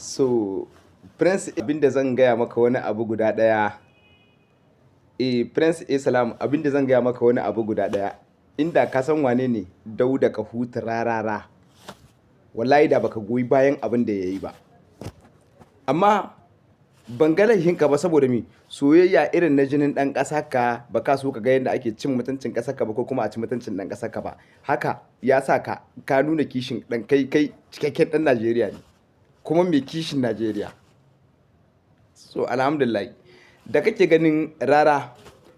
So, Prince abinda zan gaya maka wani abu guda ɗaya. Prince Salam abinda zan gaya maka wani abu guda ɗaya. Inda ka san wane ne Dauda Kahutu Rarara, wallahi da baka goyi bayan abin da ya yi ba. Amma ban ga laifinka ba saboda me soyayya irin na jinin ɗan ƙasa ka ba ka so ka ga yadda ake cin mutuncin ƙasar ka ba ko kuma a ci mutuncin ɗan ƙasar ka ba. Haka ya sa ka nuna kishin ɗan kai cikakken ɗan Najeriya ne kuma mai kishin Najeriya. So alhamdulillah da kake ganin Rara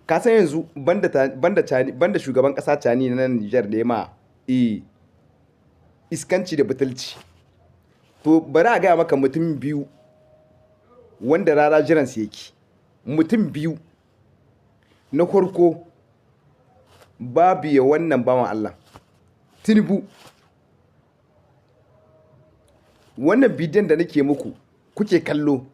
ka san yanzu banda shugaban ƙasa Cani na Nijar da ya ma iskanci da butulci. To bari a gaya maka mutum biyu wanda Rara jiransu yake. Mutum biyu. Na farko babu ya wannan bawan Allah Tinubu. Wannan bidiyon da nake muku kuke kallo,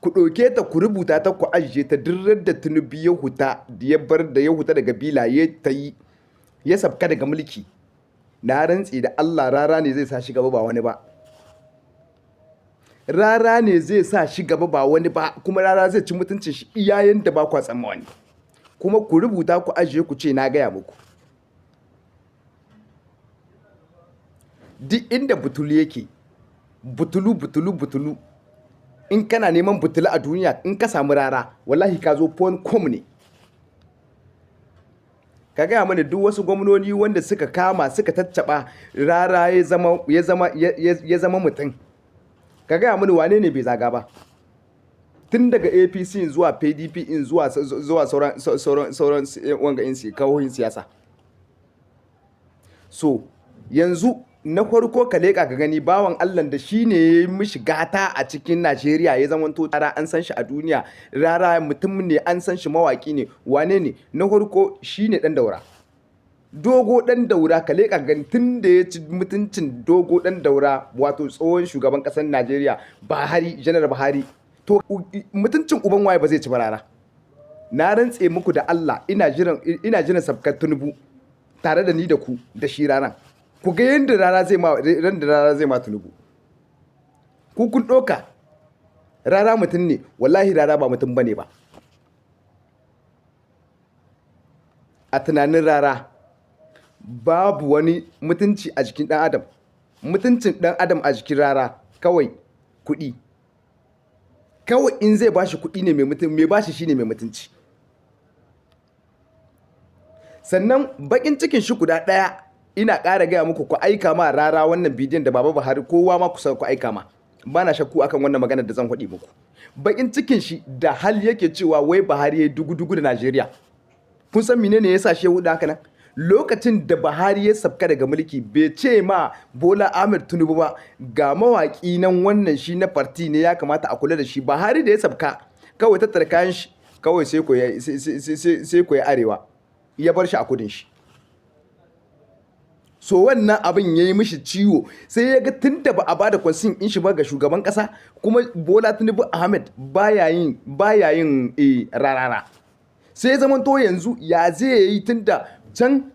ku ɗauke ta ku rubuta ta ku ajiye ta duk da Tinubu ya huta da ya huta daga bila ya sabka daga mulki. Na rantse da Allah Rara ne zai sa shi gaba ba wani ba. Rara ne zai sa shi gaba ba wani ba, kuma Rara zai ci mutuncin shi iyayen da ba kwa tsammani. Kuma ku rubuta ku ajiye ku ce na gaya muku. Duk inda butulu yake, butulu in kana neman butulu a duniya in ka samu Rara wallahi ka zo com ne. Ka gaya mana duk wasu gwamnoni wanda suka kama suka tattaɓa Rara ya zama mutum. Ka gaya mini wane ne bai zaga ba, tun daga APC zuwa PDP zuwa sauran wanga kawoyin siyasa. So yanzu na farko ka leƙa ka gani bawan Allah da shi ne ya yi mishi gata a cikin Najeriya ya zama to Rara an san shi a duniya. Rara mutum ne an san shi mawaƙi ne. Wane ne? Na farko shi ne ɗan Daura. Dogo ɗan Daura ka leƙa ka gani tun da ya ci mutuncin Dogo ɗan Daura wato tsohon shugaban ƙasar Najeriya Janar Buhari. To mutuncin uban waye ba zai ci ba Rara. Na rantse muku da Allah ina jiran sabkar Tinubu tare da ni da ku da shi Rana. Ku ga yadda Rara zai ma Tinubu. Ku kun ɗauka Rara mutum ne, wallahi Rara ba mutum bane ba. A tunanin Rara babu wani mutunci a jikin ɗan adam. Mutuncin ɗan adam a jikin Rara kawai kuɗi. Kawai in zai bashi kuɗi ne mai bashi shine mai mutunci. Sannan bakin cikin shi guda ɗaya ina ƙara gaya muku ku aika ma Rara wannan bidiyon da Baba Buhari kowa ma kusa ku aika ma. Ba na shakku akan wannan maganar da zan faɗi muku. Bakin cikin shi da hal yake cewa wai Buhari ya yi dugu-dugu da Najeriya. Kun san menene ya sa shi ya huɗa haka nan? Lokacin da Buhari ya sabka daga mulki bai ce ma Bola Ahmed Tinubu ba ga mawaƙi nan wannan shi na farti ne ya kamata a kula da shi. Buhari da ya sabka kawai tattara kayan shi kawai sai ku yi arewa ya bar shi a kudin shi. So wannan abin ya yi mishi ciwo sai ya ga tun da ba a bada kwansin in shi ba ga shugaban ƙasa kuma Bola Tinubu Ahmed baya yin Rarara. Sai ya zama to yanzu ya zai yi tun da can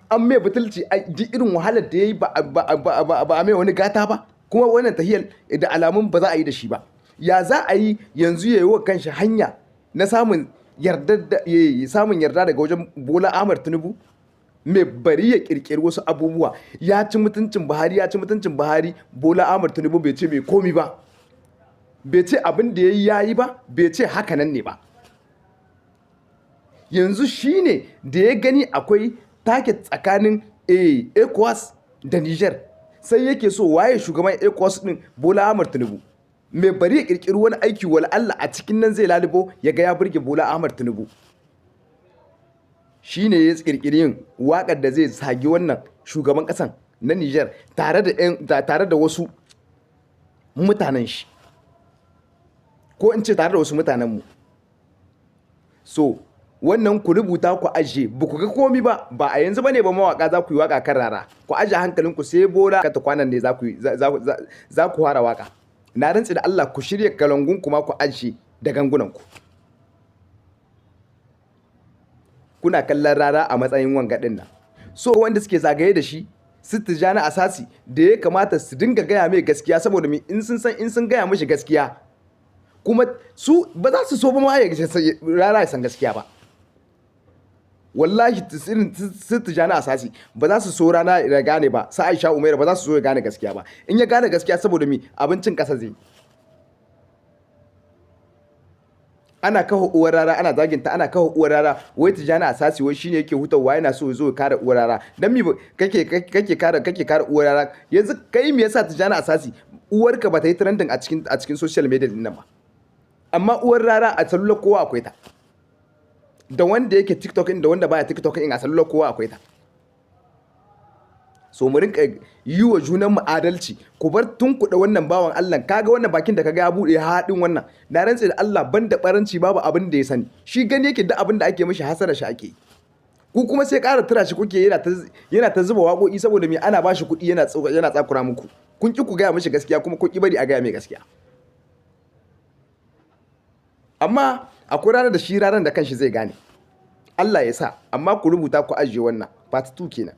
an mai butulci a ji irin wahalar da ya yi ba a mai wani gata ba, kuma wannan tahiyar da alamun ba za a yi da shi ba. Ya za a yi yanzu ya yi wa kanshi hanya na samun yarda daga wajen Bola Ahmed Tinubu mai bari ya kirkiri wasu abubuwa. Ya ci mutuncin Buhari Bola Ahmed Tinubu bai ce mai komi ba, bai ce abin da ya yi ba, bai ce hakanan ne ba. Yanzu shi ne da ya gani akwai take tsakanin ECOWAS da Niger sai yake so waye shugaban ECOWAS din Bola Ahmed Tinubu. Mai bari ya kirkiri wani aiki wala Allah a cikin nan zai lalubo ya ga ya burge Bola Ahmed Tinubu. Shi ne ya kirkiri yin waƙar da zai sagi wannan shugaban ƙasan na Niger tare da wasu mutanen shi, ko in ce tare da wasu mutanenmu. So wannan ku rubuta ku ajiye ba ku ga komi ba a yanzu bane ba mawaka za ku yi waka kan Rara. Ku ajiye hankalinku sai Bola ta kwanan ne za ku fara waka. Na rantsi da Allah ku shirya kalangun kuma ku ajiye da gangunanku. Kuna kallon Rara a matsayin wangadin nan. So wanda suke zagaye da shi su Tijjani Asasi da ya kamata su dinga gaya mai gaskiya, saboda in sun gaya mishi gaskiya kuma su ba za su so ba ma ya rara ya san gaskiya ba. Wallahi irin su Tijjani Asasi ba za su so rana ya gane ba, sa Aisha Umaira ba za su so ya gane gaskiya ba. In ya gane gaskiya, saboda abincin ƙasa zai. Ana kawo uwar rara, ana zaginta, ana kawo uwar rara, wai Tijjani Asasi wai shine yake hutawa yana so ya zo ya kare uwar rara. Dan mi kake kare uwar rara? Yanzu kai me yasa Tijjani Asasi uwarka ba ta yi trending a cikin social media din nan ba, amma uwar rara a sallular kowa akwai ta, da wanda yake TikTok din da wanda baya TikTok din a sallular kowa akwai ta. So mu rinka yi wa junan mu adalci, ku bar tunkuɗe wannan bawan Allah. Kaga wannan bakin da kaga ya buɗe haɗin wannan, na rantse da Allah banda baranci babu abin da ya sani. Shi gani yake da abin da ake mishi hasara shi ake. Ku kuma sai ƙara tura shi kuke, yana ta zuba waƙoƙi saboda me ana ba shi kuɗi yana tsakura muku. Kun ki ku gaya mishi gaskiya kuma kun ki bari a gaya mai gaskiya. Amma akwai ranar da shi ranar da kanshi zai gane. Allah ya sa, amma ku rubuta ku ajiye wannan part 2 kenan.